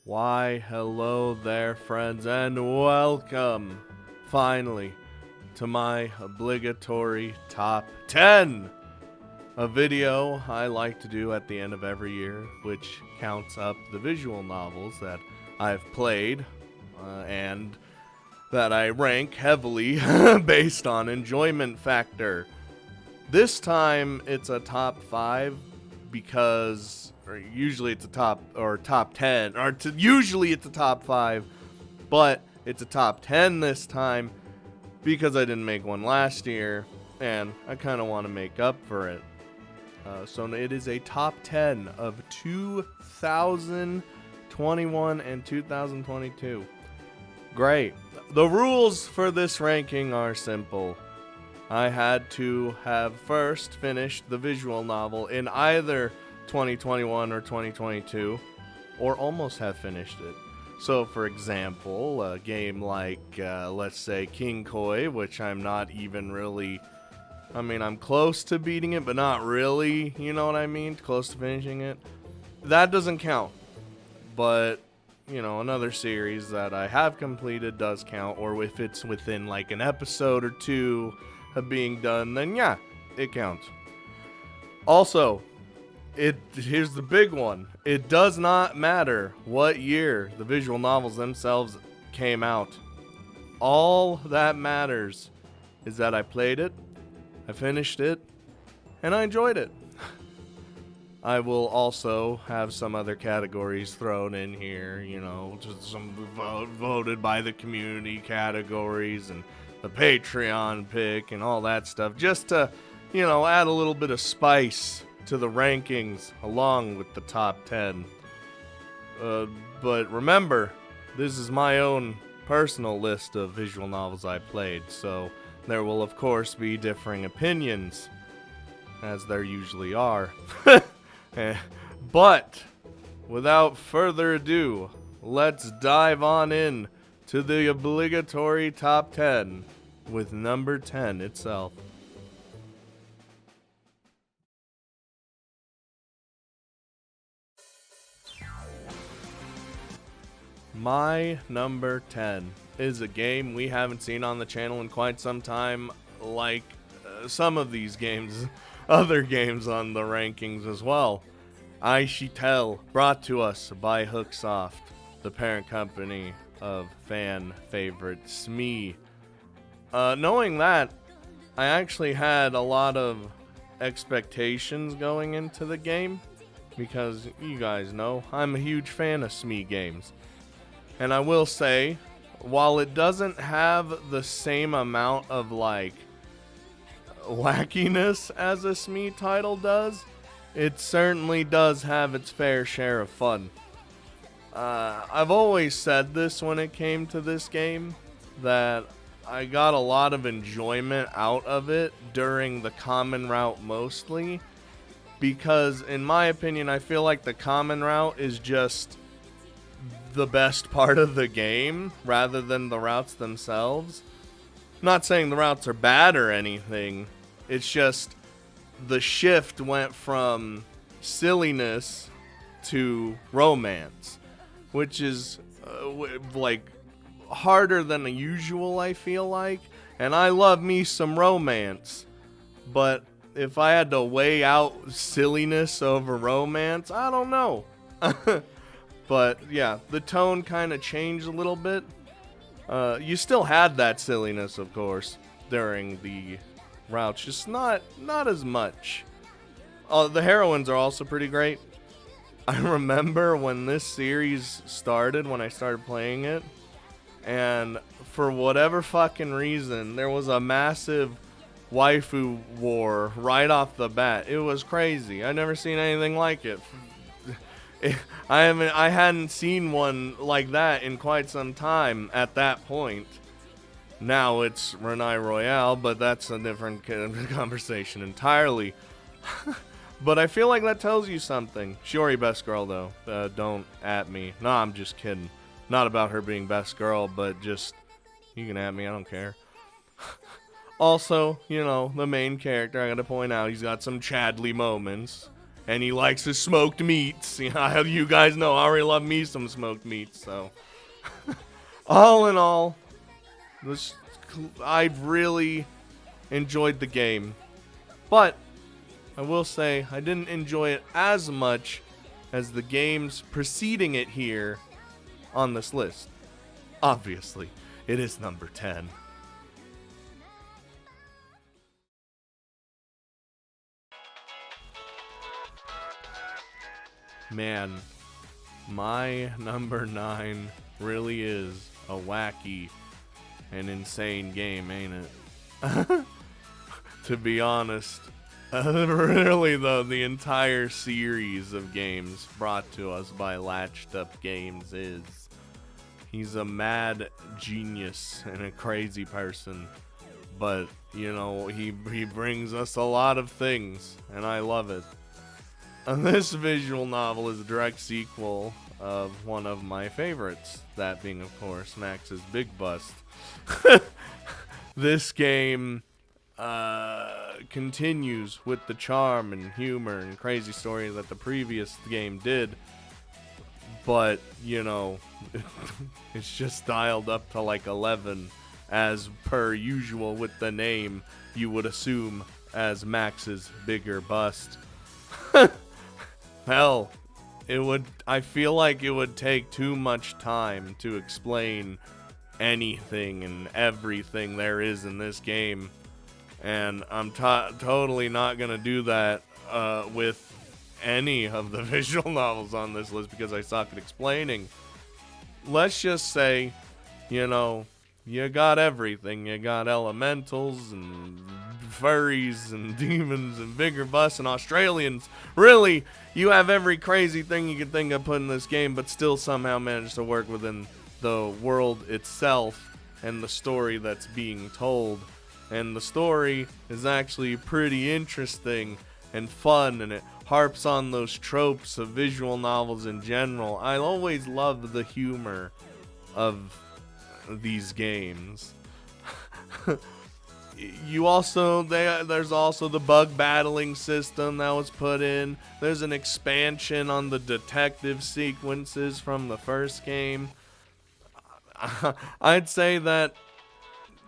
Why, hello there, friends, and welcome, finally, to my obligatory top 10. A video I like to do at the end of every year, which counts up the visual novels that I've played, and that I rank heavily based on enjoyment factor. This time, it's a top 5 because usually it's a top 10, usually it's a top 5, but it's a top 10 this time because I didn't make one last year, and I kind of want to make up for it. So it is a top 10 of 2021 and 2022. Great. The rules for this ranking are simple. I had to have first finished the visual novel in either 2021 or 2022, or almost have finished it. So, for example, a game like, let's say, King Koi, which I'm not even really... I'm close to beating it, but not really, you know what I mean? Close to finishing it. That doesn't count. But, another series that I have completed does count, or if it's within like an episode or two of being done, then yeah, it counts. Also, here's the big one. It does not matter what year the visual novels themselves came out. All that matters is that I played it, I finished it, and I enjoyed it. I will also have some other categories thrown in here, just some voted by the community categories and the Patreon pick and all that stuff, just to, add a little bit of spice to the rankings along with the top 10. But remember, this is my own personal list of visual novels I played, so there will of course be differing opinions, as there usually are. But without further ado, let's dive on in to the obligatory top 10 with number 10 itself. My number 10 is a game we haven't seen on the channel in quite some time, like some of these games, other games on the rankings as well. Aishitel, brought to us by Hooksoft, the parent company of fan favorite SME. Knowing that, I actually had a lot of expectations going into the game, because you guys know I'm a huge fan of SME games. And I will say, while it doesn't have the same amount of wackiness as a SME title does, it certainly does have its fair share of fun. I've always said this when it came to this game, that I got a lot of enjoyment out of it during the common route mostly, because in my opinion I feel like the common route is just the best part of the game rather than the routes themselves. Not saying the routes are bad or anything, it's just the shift went from silliness to romance, which is harder than usual, I feel like. And I love me some romance, but if I had to weigh out silliness over romance, I don't know. But yeah, the tone kind of changed a little bit. You still had that silliness, of course, during the routes, just not as much. The heroines are also pretty great. I remember when this series started, when I started playing it, and for whatever fucking reason, there was a massive waifu war right off the bat. It was crazy. I've never seen anything like it. I hadn't seen one like that in quite some time at that point. Now it's Renai Royale, but that's a different conversation entirely. But I feel like that tells you something. Shiori best girl though. Don't at me. No, I'm just kidding. Not about her being best girl, but just, you can at me, I don't care. Also, the main character, I gotta point out, he's got some Chadley moments. and he likes his smoked meats. You guys know I already love me some smoked meats, so. All in all, I've really enjoyed the game. But I will say I didn't enjoy it as much as the games preceding it here on this list. Obviously, it is number 10. Man, my number 9 really is a wacky and insane game, ain't it? To be honest, really though, the entire series of games brought to us by Latched Up Games is. He's a mad genius and a crazy person, but, you know, he brings us a lot of things, and I love it. And this visual novel is a direct sequel of one of my favorites, that being, of course, Max's Big Bust. This game continues with the charm and humor and crazy story that the previous game did, but, you know, it's just dialed up to like 11, as per usual with the name you would assume as Max's Bigger Bust. Hell, I feel like it would take too much time to explain anything and everything there is in this game, and I'm totally not gonna do that with any of the visual novels on this list because I suck at explaining. Let's just say, you know, you got everything. You got elementals and furries and demons and bigger busts and Australians. Really, you have every crazy thing you could think of put in this game, but still somehow manage to work within the world itself and the story that's being told. And the story is actually pretty interesting and fun, and it harps on those tropes of visual novels in general. I always love the humor of these games. There's also the bug battling system that was put in. There's an expansion on the detective sequences from the first game. I'd say that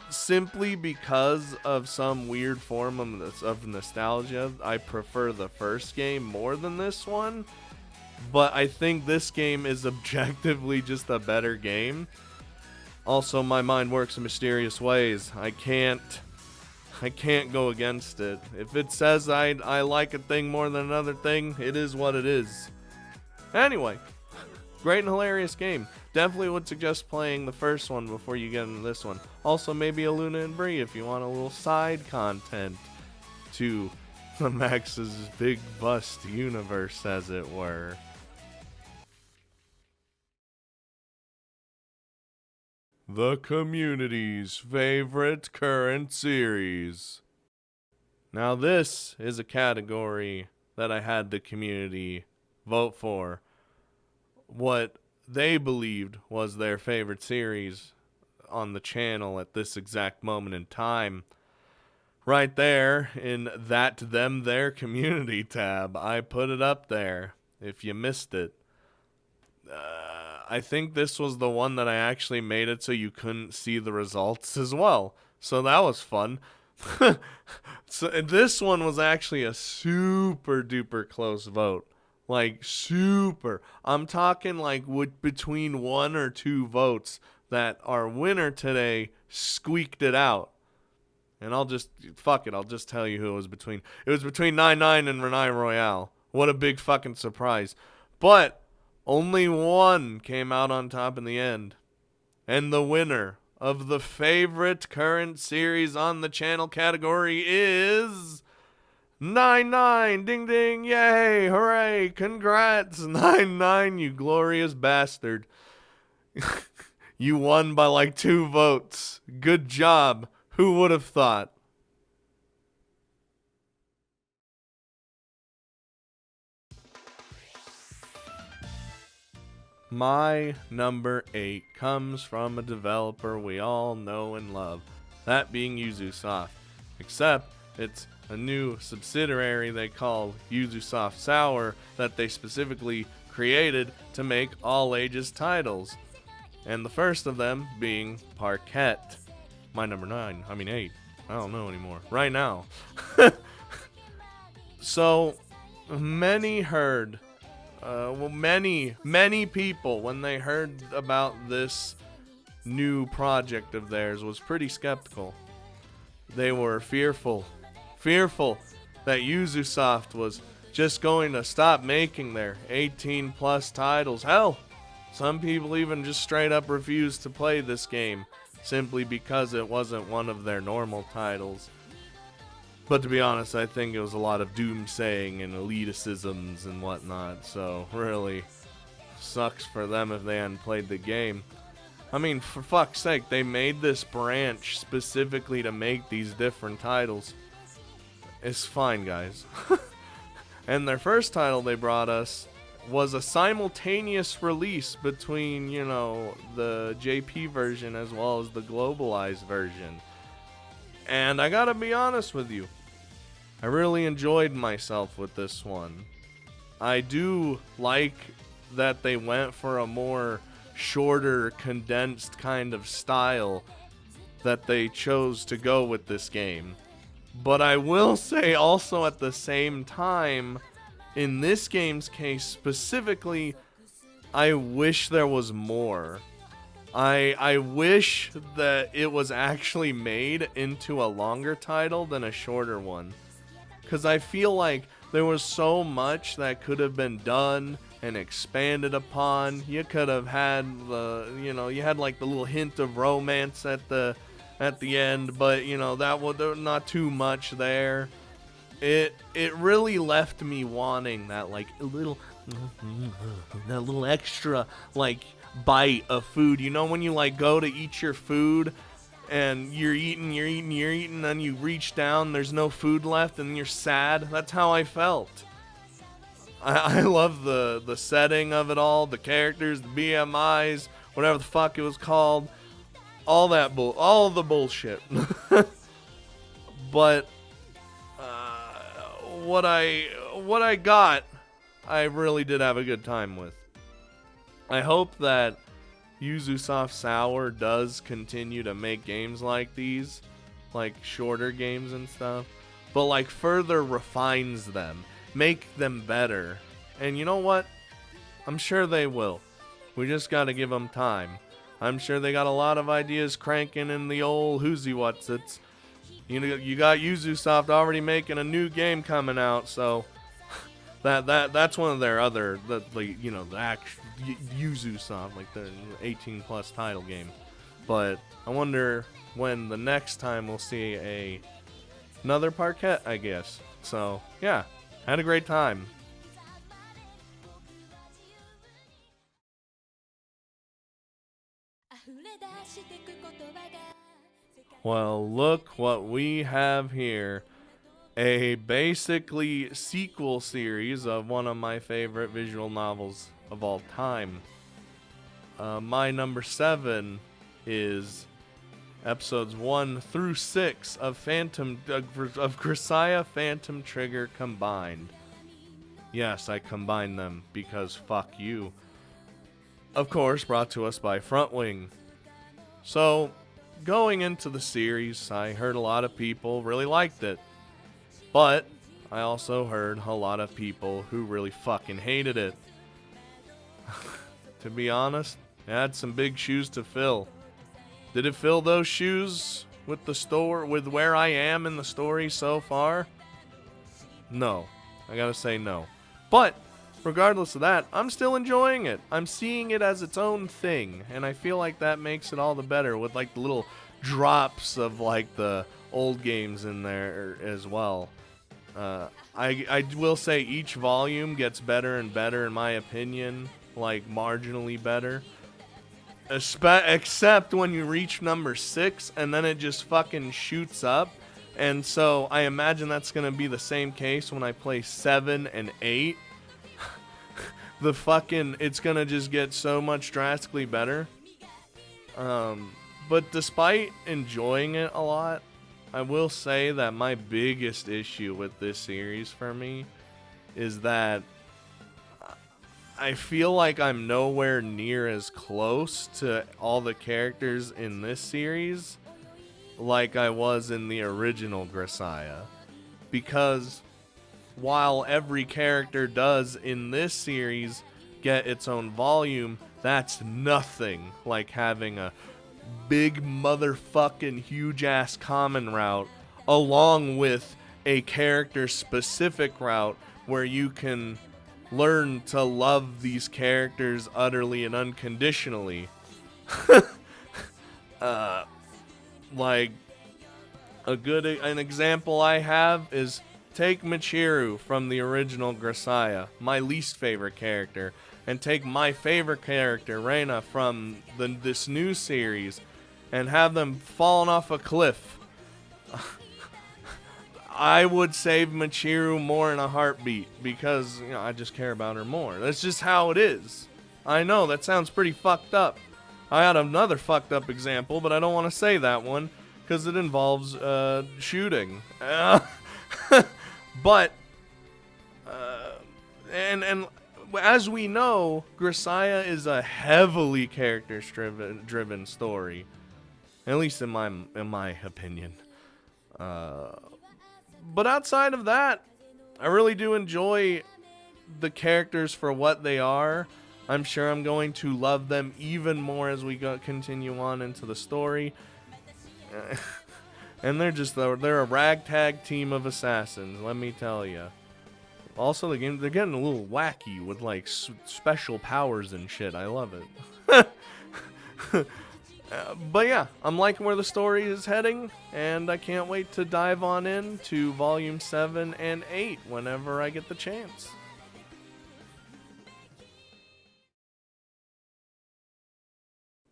simply because of some weird form of nostalgia, I prefer the first game more than this one. But I think this game is objectively just a better game. Also, my mind works in mysterious ways. I can't go against it. If it says I like a thing more than another thing, it is what it is. Anyway, great and hilarious game. Definitely would suggest playing the first one before you get into this one. Also, maybe a Luna and Bree if you want a little side content to the Max's Big Bust universe, as it were. The community's favorite current series. Now this is a category that I had the community vote for what they believed was their favorite series on the channel at this exact moment in time. Right there in that them their community tab, I put it up there if you missed it. I think this was the one that I actually made it so you couldn't see the results as well. So that was fun. So this one was actually a super duper close vote. Like super. I'm talking like between 1 or 2 votes that our winner today squeaked it out. And I'll just tell you who it was between. It was between 99 and Renai Royale. What a big fucking surprise. But only one came out on top in the end. And the winner of the favorite current series on the channel category is 99. Ding ding, yay, hooray, congrats, 99, you glorious bastard. You won by like 2 votes. Good job. Who would have thought? My number 8 comes from a developer we all know and love, that being Yuzusoft. Except It's a new subsidiary they call Ubisoft Sour that they specifically created to make all ages titles. And the first of them being Parquet. My number 9, I mean 8. I don't know anymore. Right now. So, many people, when they heard about this new project of theirs, was pretty skeptical. They were fearful that Ubisoft was just going to stop making their 18 plus titles. Hell, some people even just straight up refused to play this game simply because it wasn't one of their normal titles. But to be honest, I think it was a lot of doomsaying and elitisms and whatnot, so really sucks for them if they hadn't played the game. I mean, for fuck's sake, they made this branch specifically to make these different titles. It's fine, guys. And their first title they brought us was a simultaneous release between, you know, the JP version as well as the globalized version. And I gotta be honest with you, I really enjoyed myself with this one. I do like that they went for a more shorter, condensed kind of style that they chose to go with this game. But I will say also at the same time, in this game's case specifically, I wish there was more. I wish that it was actually made into a longer title than a shorter one. Because I feel like there was so much that could have been done and expanded upon. You could have had you had like the little hint of romance at the end, but you know, that was not too much there. It really left me wanting that like a little that little extra like bite of food. You know, when you like go to eat your food and you're eating, then you reach down, there's no food left, and you're sad. That's how I felt. I love the setting of it all, the characters, the BMIs, whatever the fuck it was called, all the bullshit. But what I got, I really did have a good time with. I hope that Ubisoft Sour does continue to make games like these, like shorter games and stuff, but like further refines them, make them better. And you know what? I'm sure they will. We just gotta give them time. I'm sure they got a lot of ideas cranking in the old whoosy what's it's. You know, you got Ubisoft already making a new game coming out, so that's one of their other the actual Ubisoft, like the 18 plus title game. But I wonder when the next time we'll see another Parquet, I guess. So yeah, had a great time. Well, look what we have here. A basically sequel series of one of my favorite visual novels of all time. My number 7 is episodes 1 through 6 of Grisaya Phantom Trigger combined. Yes, I combined them because fuck you. Of course, brought to us by Frontwing. So, going into the series, I heard a lot of people really liked it. But I also heard a lot of people who really fucking hated it. To be honest, it had some big shoes to fill. Did it fill those shoes with where I am in the story so far? No. I gotta say no. But regardless of that, I'm still enjoying it. I'm seeing it as its own thing, and I feel like that makes it all the better with like the little drops of like the old games in there as well. I will say each volume gets better and better in my opinion, like marginally better. Except when you reach number 6 and then it just fucking shoots up. And so I imagine that's going to be the same case when I play 7 and 8. It's going to just get so much drastically better. But despite enjoying it a lot, I will say that my biggest issue with this series for me is that I feel like I'm nowhere near as close to all the characters in this series like I was in the original Grisaya. Because while every character does in this series get its own volume, that's nothing like having a big motherfucking huge ass common route along with a character specific route where you can learn to love these characters utterly and unconditionally. Like an example I have is take Michiru from the original Grisaya, my least favorite character, and take my favorite character, Reina, from this new series, and have them falling off a cliff. I would save Michiru more in a heartbeat because, you know, I just care about her more. That's just how it is. I know, that sounds pretty fucked up. I had another fucked up example, but I don't want to say that one because it involves shooting. But, and as we know, Grisaya is a heavily character-driven story, at least in my opinion. But outside of that, I really do enjoy the characters for what they are. I'm sure I'm going to love them even more as we continue on into the story. And they're a ragtag team of assassins, let me tell you. Also, they're getting a little wacky with like special powers and shit. I love it. But yeah, I'm liking where the story is heading, and I can't wait to dive on into Volume 7 and 8 whenever I get the chance.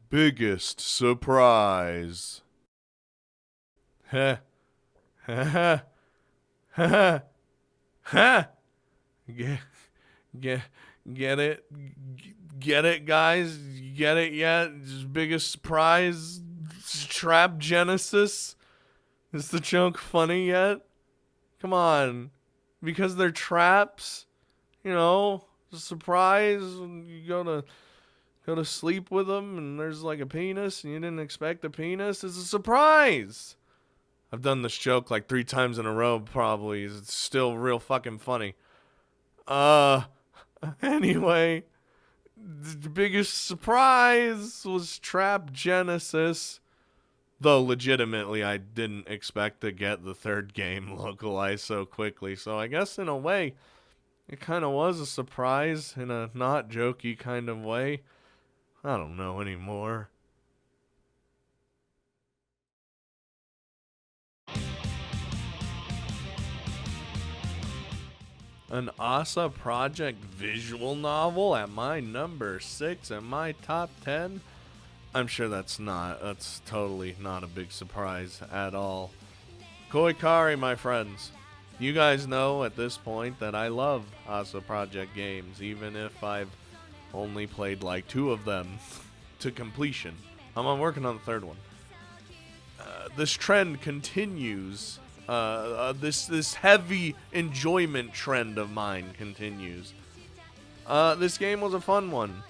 Biggest surprise. Heh. Ha ha. Ha. Get it? Get it, guys? Get it yet? Just biggest surprise? Trap Genesis? Is the joke funny yet? Come on. Because they're traps? You know? Surprise? You go to sleep with them and there's like a penis and you didn't expect a penis? It's a surprise! I've done this joke like 3 times in a row probably. It's still real fucking funny. Anyway, the biggest surprise was Trap Genesis. Though legitimately I didn't expect to get the 3rd game localized so quickly. So I guess in a way, it kind of was a surprise in a not jokey kind of way. I don't know anymore. An ASA Project visual novel at my number 6 in my top 10? I'm sure that's totally not a big surprise at all. Koikari, my friends. You guys know at this point that I love ASA Project games, even if I've only played like 2 of them to completion. I'm working on the 3rd one. This trend continues. This heavy enjoyment trend of mine continues. This game was a fun one.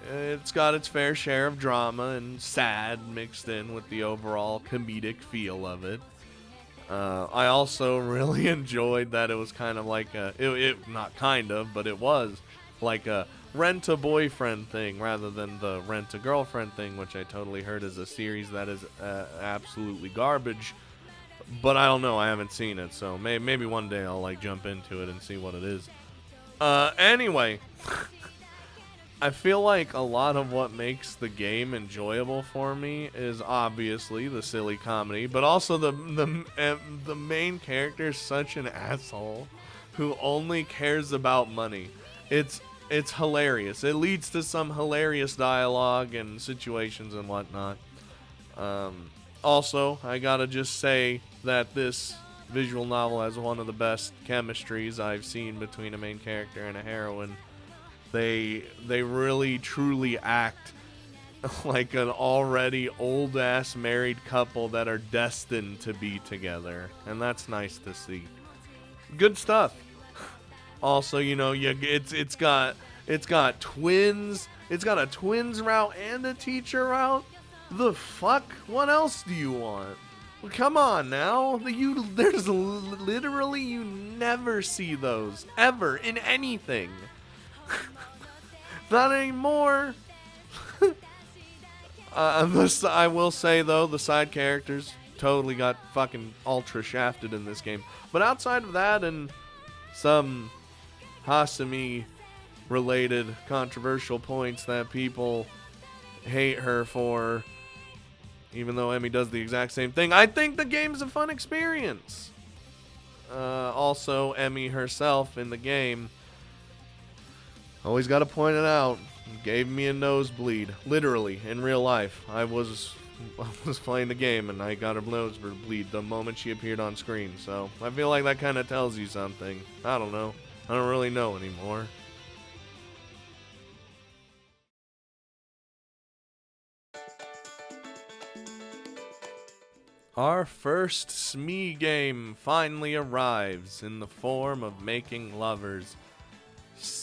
It's got its fair share of drama and sad mixed in with the overall comedic feel of it. I also really enjoyed that it was kind of like not kind of, but it was like a rent-a-boyfriend thing rather than the rent-a-girlfriend thing, which I totally heard is a series that is absolutely garbage. But I don't know, I haven't seen it, so maybe one day I'll like jump into it and see what it is. Anyway, I feel like a lot of what makes the game enjoyable for me is obviously the silly comedy, but also the main character is such an asshole who only cares about money. It's hilarious. It leads to some hilarious dialogue and situations and whatnot. Also, I gotta just say that this visual novel has one of the best chemistries I've seen between a main character and a heroine. They really truly act like an already old-ass married couple that are destined to be together. And that's nice to see. Good stuff. Also, you know, it's got twins. It's got a twins route and a teacher route. The fuck? What else do you want? Well, come on now. There's literally, you never see those ever in anything. Not anymore. I will say though, the side characters totally got fucking ultra shafted in this game. But outside of that and some Hasumi related controversial points that people hate her for, even though Emmy does the exact same thing, I think the game's a fun experience. Also, Emmy herself in the game, always got to point it out, gave me a nosebleed, literally, in real life. I was playing the game and I got a nosebleed the moment she appeared on screen, so I feel like that kind of tells you something. I don't know. I don't really know anymore. Our first SME game finally arrives in the form of Making Lovers,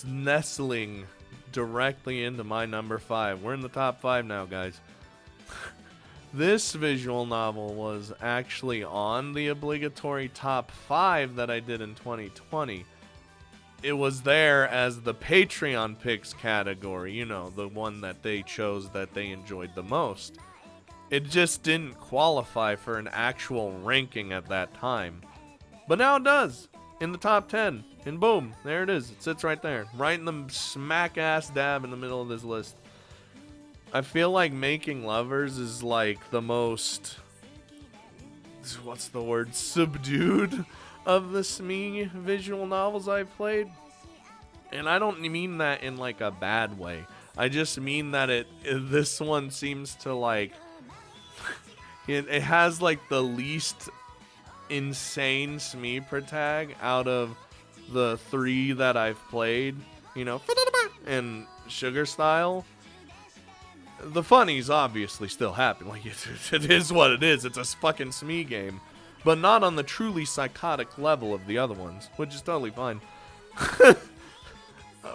nestling directly into my number 5. We're in the top 5 now, guys. This visual novel was actually on the obligatory top 5 that I did in 2020. It was there as the Patreon picks category, you know, the one that they chose that they enjoyed the most. It just didn't qualify for an actual ranking at that time. But now it does, in the top 10. And boom, there it is. It sits right there, right in the smack ass dab in the middle of this list. I feel like Making Lovers is like the most, what's the word, subdued of the SME visual novels I've played. And I don't mean that in like a bad way. I just mean that this one seems to like, it has like the least insane SME protag out of the 3 that I've played, you know, and Sugar Style. The funnies obviously still happen, like it is what it is, it's a fucking SME game, but not on the truly psychotic level of the other ones, which is totally fine.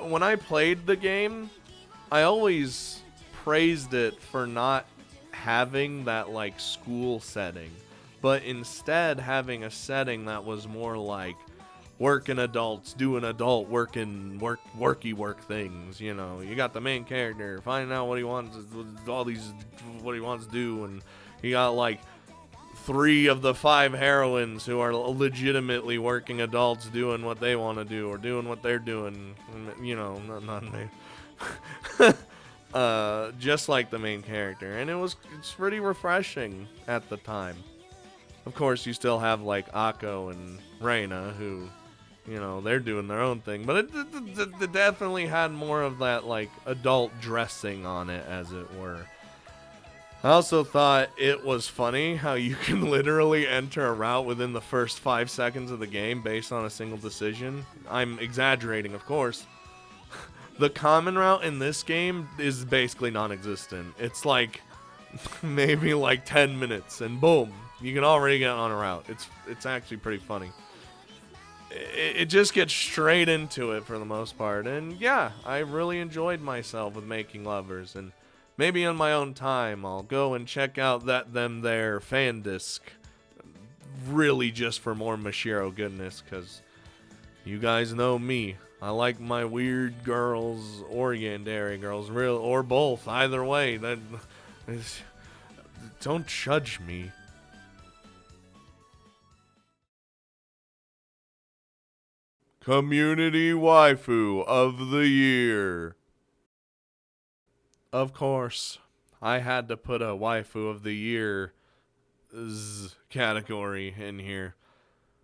When I played the game, I always praised it for not having that like school setting, but instead having a setting that was more like working adults doing adult worky work things. You know, you got the main character finding out what he wants, what he wants to do, and you got like 3 of the 5 heroines who are legitimately working adults doing what they want to do or doing what they're doing. You know, not just like the main character, and it's pretty refreshing at the time. Of course, you still have like Akko and Reina, who, you know, they're doing their own thing, but it definitely had more of that like adult dressing on it, as it were. I also thought it was funny how you can literally enter a route within the first 5 seconds of the game based on a single decision. I'm exaggerating, of course. The common route in this game is basically non-existent. It's like maybe like 10 minutes and boom, you can already get on a route. It's actually pretty funny. It just gets straight into it for the most part. And yeah, I really enjoyed myself with Making Lovers, and maybe on my own time I'll go and check out their fan disc, really just for more Mashiro goodness, because you guys know me. I like my weird girls or yandere girls, real or both. Either way, don't judge me. Community Waifu of the Year. Of course, I had to put a Waifu of the Year category in here.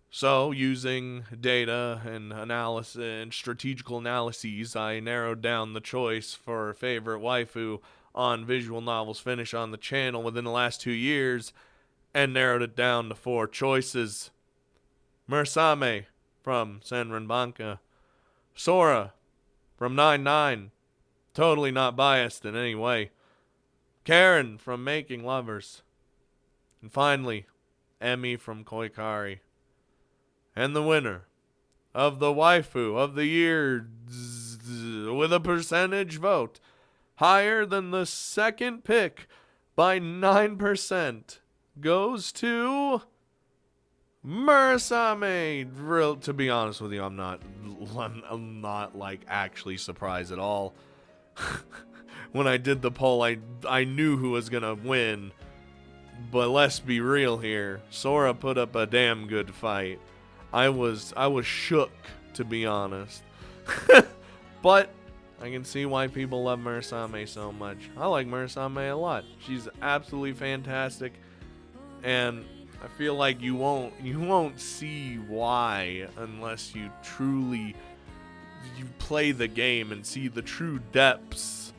So, using data and analysis and strategical analyses, I narrowed down the choice for favorite waifu on visual novels finished on the channel within the last 2 years, and narrowed it down to 4 choices. Murasame from Senran Banka. Sora from 9-9. Totally not biased in any way. Karen from Making Lovers. And finally, Emmy from Koikari. And the winner of the waifu of the year with a percentage vote higher than the second pick by 9% goes to Murasame. To be honest with you, I'm not like actually surprised at all. When I did the poll, I knew who was gonna win, but let's be real here. Sora put up a damn good fight. I was shook, to be honest. But I can see why people love Murasame so much. I like Murasame a lot. She's absolutely fantastic, and I feel like you won't see why unless you truly play the game and see the true depths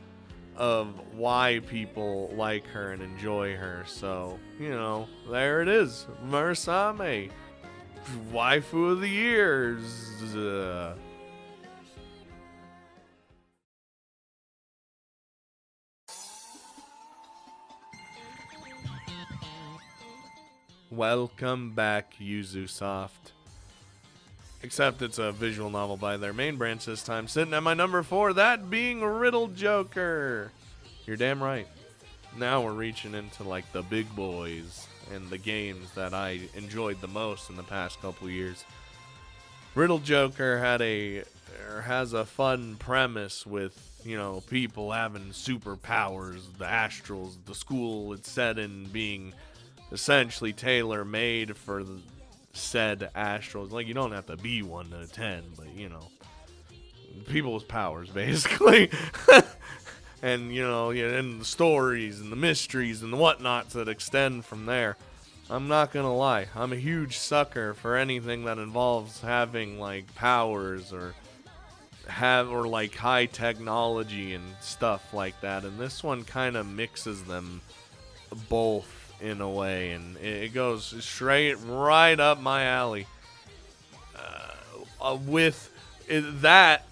of why people like her and enjoy her. So, there it is. Murasame, waifu of the year. Welcome back, Yuzusoft. Except it's a visual novel by their main branch this time, sitting at my number 4, that being Riddle Joker. You're damn right. Now we're reaching into like the big boys and the games that I enjoyed the most in the past couple years. Riddle Joker has a fun premise with, people having superpowers, the astrals, the school it's set in being essentially tailor-made for said astrals. Like, you don't have to be 1 to 10, but people's powers basically. And and the stories and the mysteries and the whatnots that extend from there. I'm not gonna lie, I'm a huge sucker for anything that involves having like powers or like high technology and stuff like that, and this one kind of mixes them both in a way, and it goes straight right up my alley. With that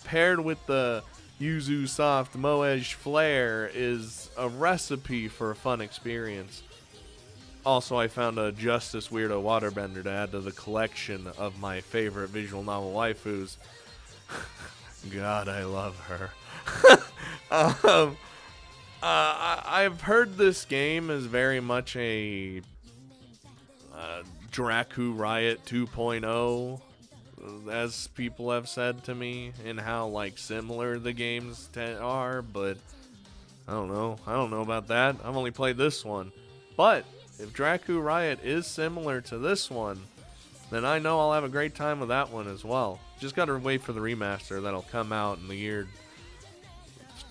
paired with the Yuzusoft Moej flair is a recipe for a fun experience. Also, I found a Justice Weirdo waterbender to add to the collection of my favorite visual novel waifus. God, I love her. I've heard this game is very much a Draku Riot 2.0, as people have said to me, and how like similar the games are, but I don't know about that. I've only played this one. But if Draku Riot is similar to this one, then I know I'll have a great time with that one as well. Just gotta wait for the remaster that'll come out in the year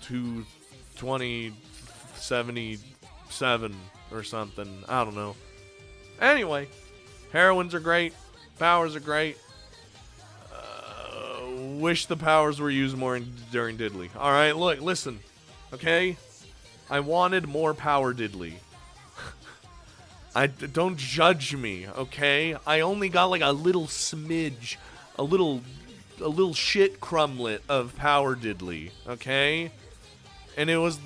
2077 or something. I don't know. Anyway, heroines are great. Powers are great. Wish the powers were used more during Diddley. Alright, look, listen. Okay? I wanted more power Diddley. Don't judge me, okay? I only got like a little smidge, a little shit crumblet of power Diddley, okay? And it was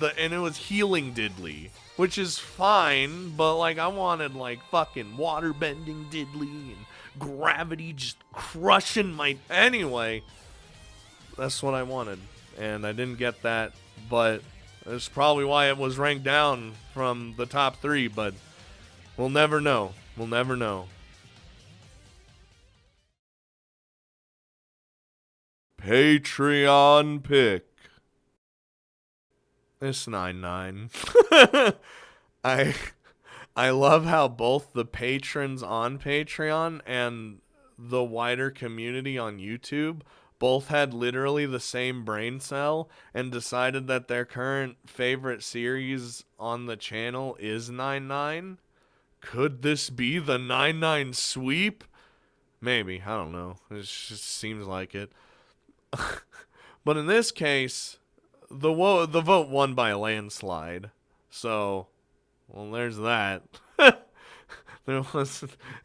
healing Diddley, which is fine, but like I wanted like fucking water bending Diddley and gravity just crushing my... Anyway, that's what I wanted, and I didn't get that, but that's probably why it was ranked down from the top 3, but we'll never know. We'll never know. Patreon pick. It's 9-9. I love how both the patrons on Patreon and the wider community on YouTube both had literally the same brain cell and decided that their current favorite series on the channel is 9-9. Could this be the 9-9 sweep? Maybe. I don't know. It just seems like it. But in this case, the vote won by a landslide. So, well, there's that. It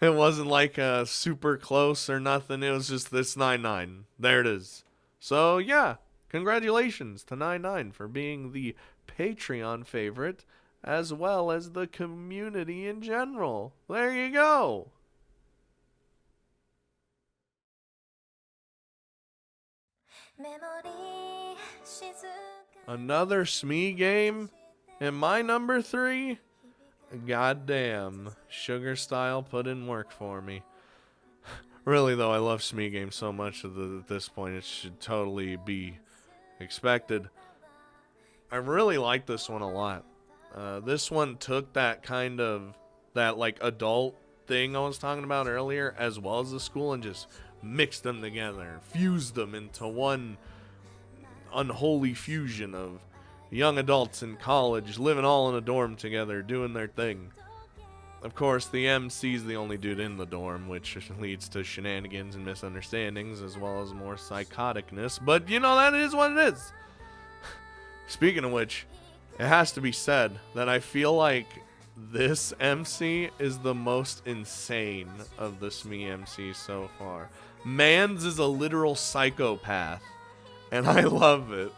wasn't like super close or nothing. It was just this 9-9. There it is. So, yeah. Congratulations to 9-9 for being the Patreon favorite, as well as the community in general. There you go. Another Smee game? And my number 3? Goddamn. Sugar Style put in work for me. Really, though, I love Smee games so much that at this point it should totally be expected. I really like this one a lot. This one took that kind of, that like adult thing I was talking about earlier, as well as the school, and just mixed them together, fused them into one unholy fusion of young adults in college living all in a dorm together doing their thing. Of course, the MC's the only dude in the dorm, which leads to shenanigans and misunderstandings as well as more psychoticness, but you know, that is what it is. Speaking of which, it has to be said that I feel like this MC is the most insane of the Smee MCs so far. Mans is a literal psychopath, and I love it.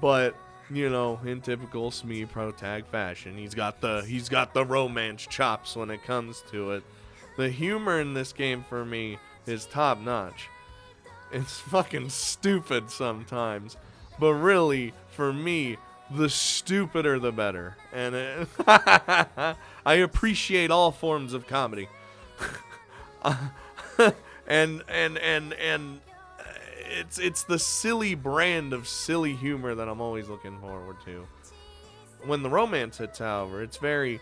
But, you know, in typical Smee pro tag fashion, he's got the romance chops when it comes to it. The humor in this game for me is top notch. It's fucking stupid sometimes, but really, for me, the stupider the better. And I appreciate all forms of comedy. and it's the silly brand of silly humor that I'm always looking forward to. When the romance hits, however, it's very,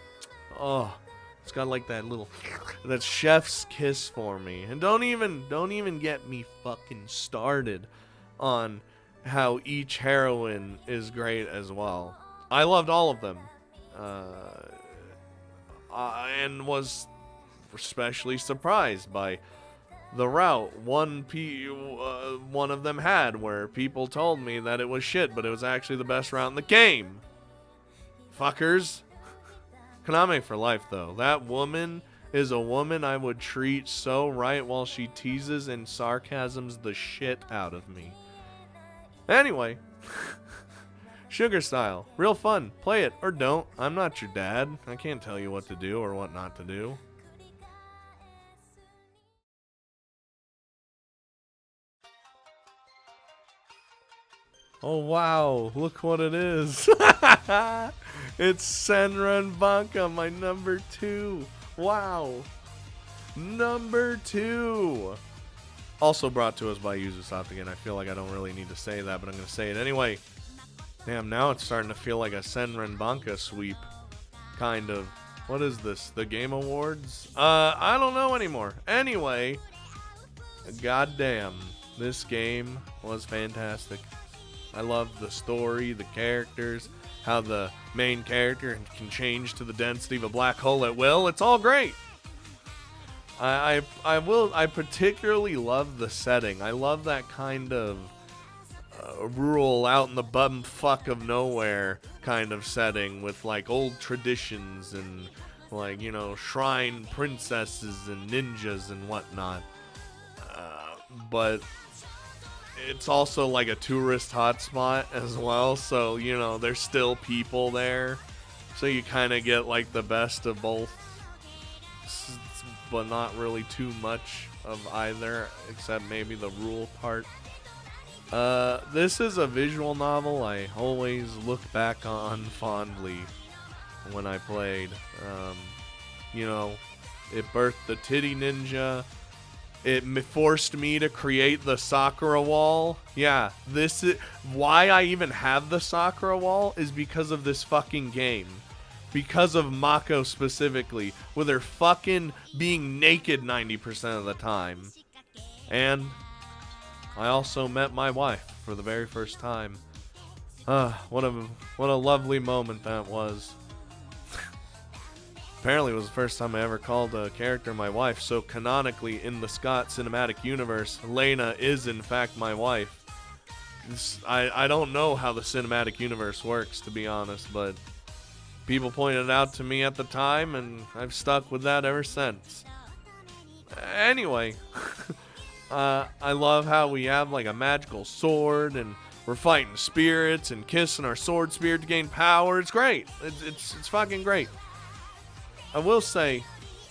it's got like that chef's kiss for me. And don't even get me fucking started on how each heroine is great as well. I loved all of them, and was especially surprised by the route one of them had, where people told me that it was shit, but it was actually the best route in the game. Fuckers. Konami for life, though. That woman is a woman I would treat so right while she teases and sarcasms the shit out of me. Anyway, Sugar Style, real fun. Play it or don't. I'm not your dad. I can't tell you what to do or what not to do. Oh wow, look what it is. It's Senran Banka, my number 2. Wow. Number 2. Also brought to us by Ubisoft again. I feel like I don't really need to say that, but I'm going to say it anyway. Damn, now it's starting to feel like a Senran Banka sweep. Kind of. What is this? The Game Awards? I don't know anymore. Anyway, goddamn, this game was fantastic. I love the story, the characters, how the main character can change to the density of a black hole at will. It's all great. I particularly love the setting. I love that kind of rural, out in the bumfuck of nowhere kind of setting with like old traditions and like, you know, shrine princesses and ninjas and whatnot. But it's also like a tourist hotspot as well, so, you know, there's still people there. So you kind of get like the best of both, but not really too much of either, except maybe the rural part. This is a visual novel I always look back on fondly when I played. You know, it birthed the Titty Ninja. It forced me to create the Sakura wall. Yeah, this is why I even have the Sakura wall, is because of this fucking game. Because of Mako specifically, with her fucking being naked 90% of the time. And I also met my wife for the very first time. What a lovely moment that was. Apparently it was the first time I ever called a character my wife, so canonically in the Scott cinematic universe, Lena is in fact my wife. I don't know how the cinematic universe works, to be honest, but people pointed it out to me at the time, and I've stuck with that ever since. Anyway, I love how we have like a magical sword, and we're fighting spirits and kissing our sword spirit to gain power. It's great. It's fucking great. I will say,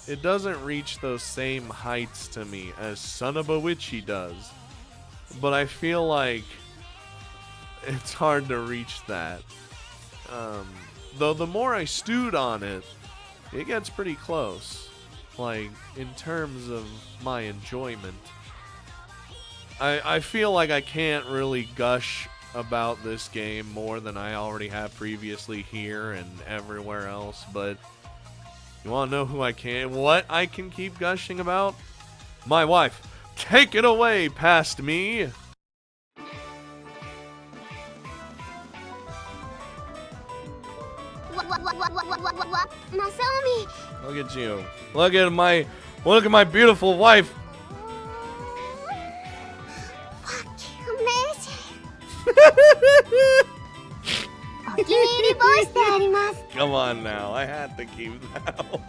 it doesn't reach those same heights to me as Son of a Witchy does. But I feel like it's hard to reach that. Though the more I stewed on it, it gets pretty close. Like, in terms of my enjoyment. I feel like I can't really gush about this game more than I already have previously here and everywhere else, but you want to know who I can? What I can keep gushing about? My wife. Take it away, past me. Masaomi. Look at you. Look at my beautiful wife. Come on now, I had to keep that one.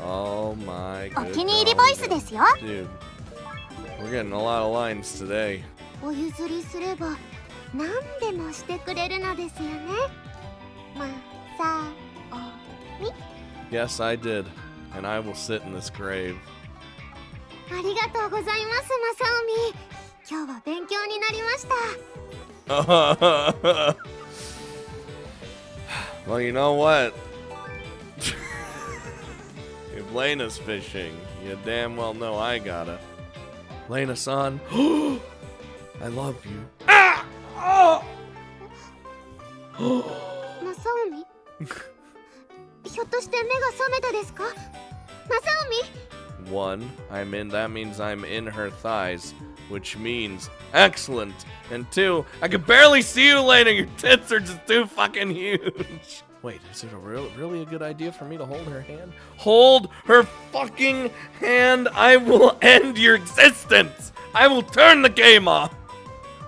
Oh my god. Dude, we're getting a lot of lines today. Yes, I did. And I will sit in this grave. Well, you know what? If Lena's fishing, you damn well know I gotta. Lena-san, I love you. Ah! Oh! Masaomi? One, that means I'm in her thighs, which means excellent. And two, I can barely see you, Lena. Your tits are just too fucking huge. Wait, is it really a good idea for me to hold her hand? Hold her fucking hand. I will end your existence. I will turn the game off.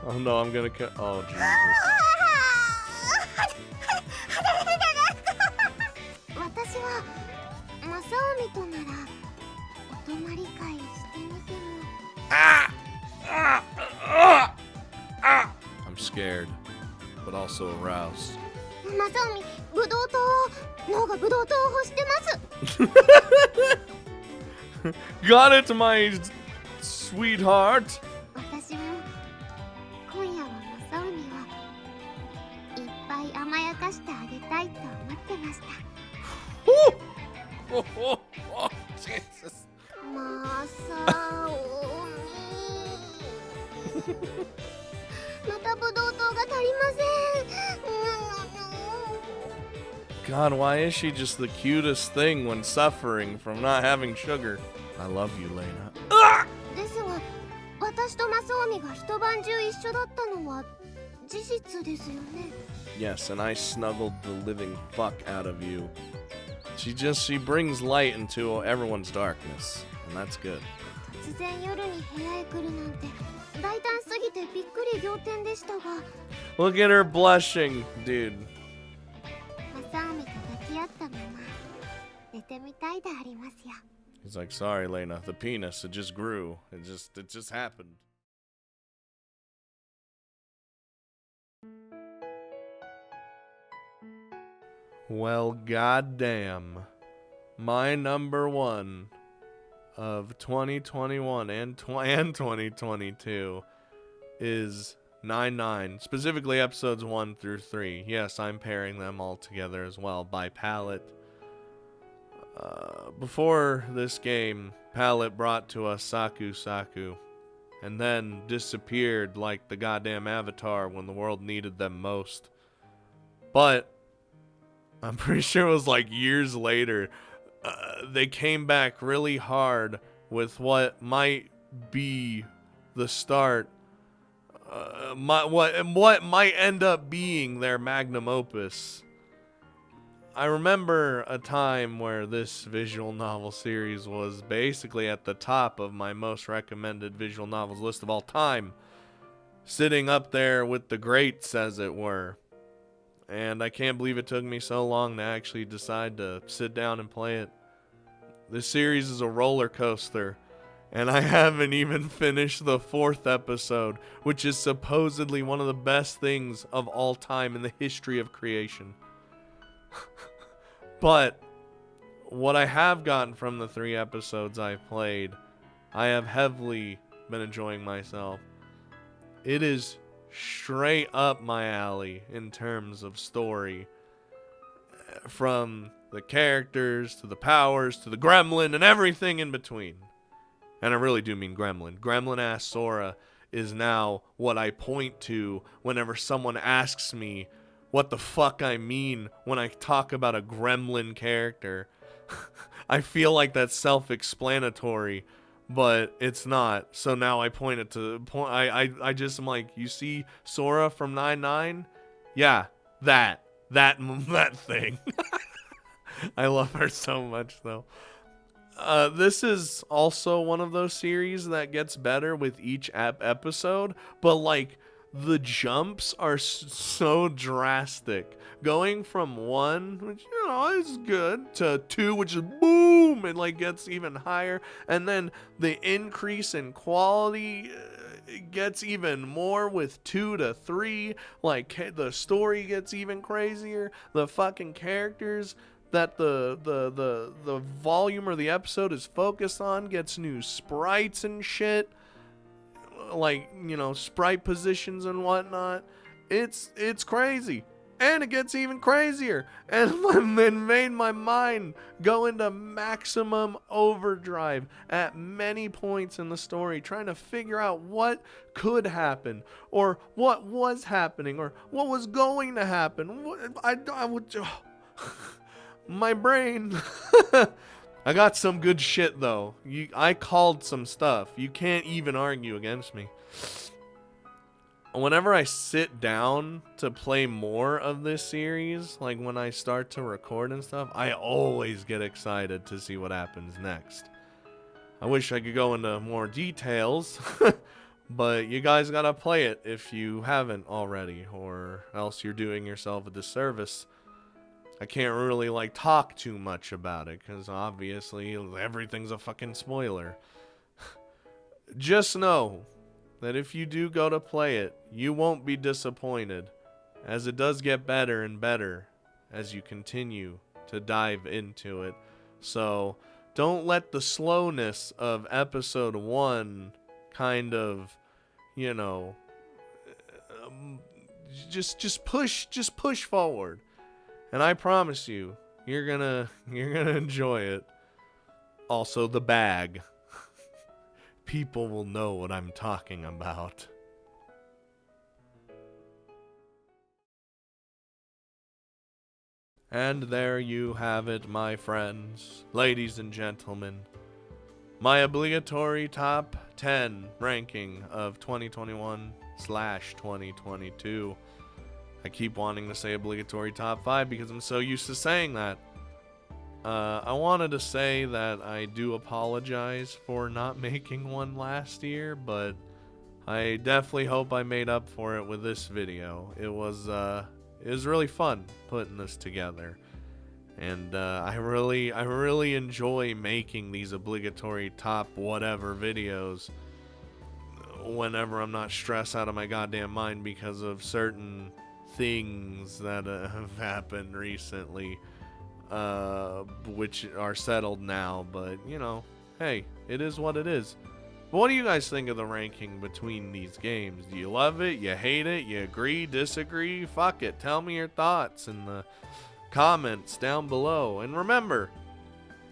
Oh no, I'm gonna cut. Oh Jesus. I'm scared, but also aroused. Got it, my sweetheart. Oh, Jesus. God, why is she just the cutest thing when suffering from not having sugar? I love you, Lena. Ah! Yes, and I snuggled the living fuck out of you. She brings light into everyone's darkness, and that's good. Look at her blushing, dude. He's like, sorry, Lena, the penis, it just grew. It just happened. Well, goddamn. My number one of 2021 and 2022 is 9-9, specifically episodes 1 through 3. Yes, I'm pairing them all together as well by palette. Before this game, Palette brought to us Saku Saku, and then disappeared like the goddamn Avatar when the world needed them most. But I'm pretty sure it was like years later, they came back really hard with what might be the start, what might end up being their magnum opus. I remember a time where this visual novel series was basically at the top of my most recommended visual novels list of all time, sitting up there with the greats, as it were. And I can't believe it took me so long to actually decide to sit down and play it. This series is a roller coaster. And I haven't even finished the 4th episode, which is supposedly one of the best things of all time in the history of creation. But what I have gotten from the 3 episodes I've played, I have heavily been enjoying myself. It is straight up my alley in terms of story. From the characters, to the powers, to the gremlin, and everything in between. And I really do mean gremlin. Gremlin-ass Sora is now what I point to whenever someone asks me what the fuck I mean when I talk about a gremlin character. I feel like that's self-explanatory, but it's not. So now I point it to I just am like, you see Sora from 9-9? Yeah, that thing. I love her so much though. This is also one of those series that gets better with each episode, but like the jumps are so drastic. Going from 1, which is good, to 2, which is boom, and like gets even higher, and then the increase in quality gets even more with 2 to 3. Like the story gets even crazier. The fucking characters that the volume or the episode is focused on gets new sprites and shit, like sprite positions and whatnot. It's crazy, and it gets even crazier, and it made my mind go into maximum overdrive at many points in the story, trying to figure out what could happen, or what was happening, or what was going to happen. I would my brain. I got some good shit though. I called some stuff. You can't even argue against me. Whenever I sit down to play more of this series, like when I start to record and stuff, I always get excited to see what happens next. I wish I could go into more details, but you guys gotta play it if you haven't already, or else you're doing yourself a disservice. I can't really talk too much about it, because obviously everything's a fucking spoiler. Just know that if you do go to play it, you won't be disappointed, as it does get better and better as you continue to dive into it. So don't let the slowness of episode 1 kind of, just push forward. And I promise you, you're gonna enjoy it. Also, the bag. People will know what I'm talking about. And there you have it, my friends, ladies and gentlemen. My obligatory top 10 ranking of 2021/2022. I keep wanting to say obligatory top 5 because I'm so used to saying that. I wanted to say that I do apologize for not making one last year, but I definitely hope I made up for it with this video. It was really fun putting this together, and I really enjoy making these obligatory top whatever videos whenever I'm not stressed out of my goddamn mind because of certain things that have happened recently, which are settled now, but hey, it is what it is. But what do you guys think of the ranking between these games? Do you love it? You hate it? You agree? Disagree? Fuck it. Tell me your thoughts in the comments down below. And remember,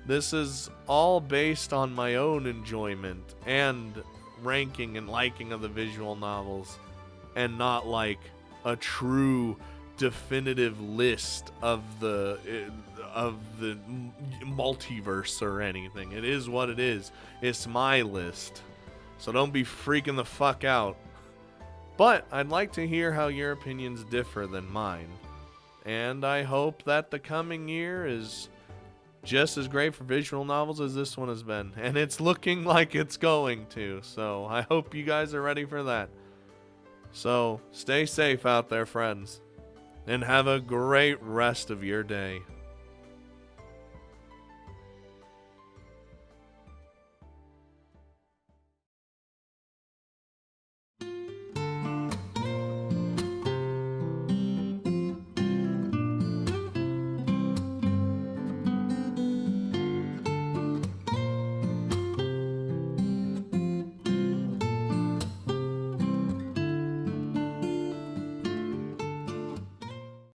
this is all based on my own enjoyment and ranking and liking of the visual novels, and not like a true definitive list of the multiverse or anything. It is what it is. It's my list, so don't be freaking the fuck out. But I'd like to hear how your opinions differ than mine, and I hope that the coming year is just as great for visual novels as this one has been, and it's looking like it's going to, so I hope you guys are ready for that. So, stay safe out there, friends, and have a great rest of your day.